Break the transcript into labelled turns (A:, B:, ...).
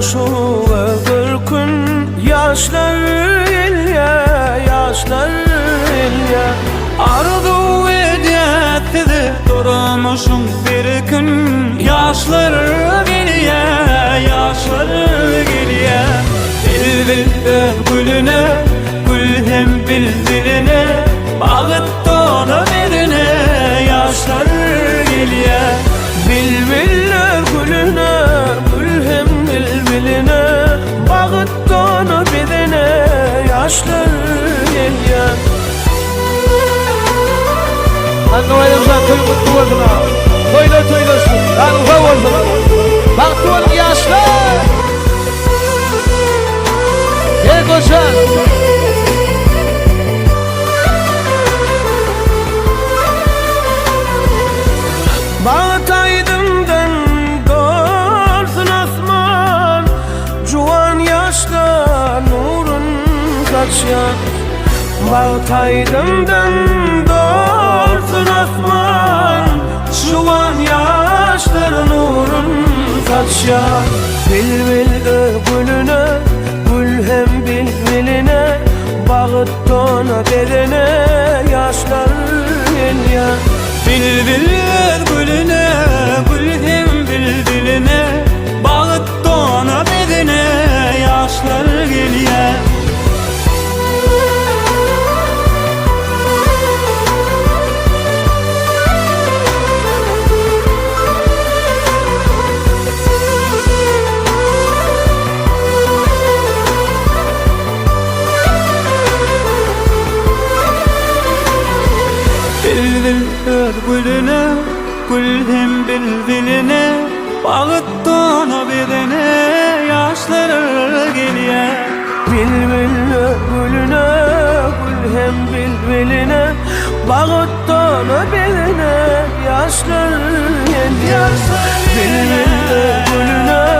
A: koşu bir gün yaşlar ilya, yaşlar ilya.
B: Arzu ediyetdi durmuşum bir gün yaşlar geliye, yaşlar geliye. Bilbil gülüne, gül hem bildiline, bağıttığını birine yaşlar geliye.
A: Bilbiller gülüne, gül hem bilbiline, bağıttığını birine yaşlar ilya.
C: Anne oynamsan toy mutlu olsun ha. Toylar toylasın. Yani ufak olsun ha. Bak tuvalı yaşlar. Gel koşan.
A: Bağıtaydımdan dolsun asman, juan yaşlar nurun saçyan. Bağıtaydımdan dolsun asman, juan yaşlar nurun saçyan. Bilbil gülüne, gül hem bilbiline, bağıttığına birine yaşlar ilya.
B: Bilbil gülüne, gül hem bildiline, bağıttığına birine yaşlar geliye. Bilbil gülüne, gül hem bildiline, bağıttığına birine yaşlar geliye.
A: Bilbiller gülüne, gül hem bilbiline, bağıttığına birine yaşlar ilya. Bilbiller gülüne,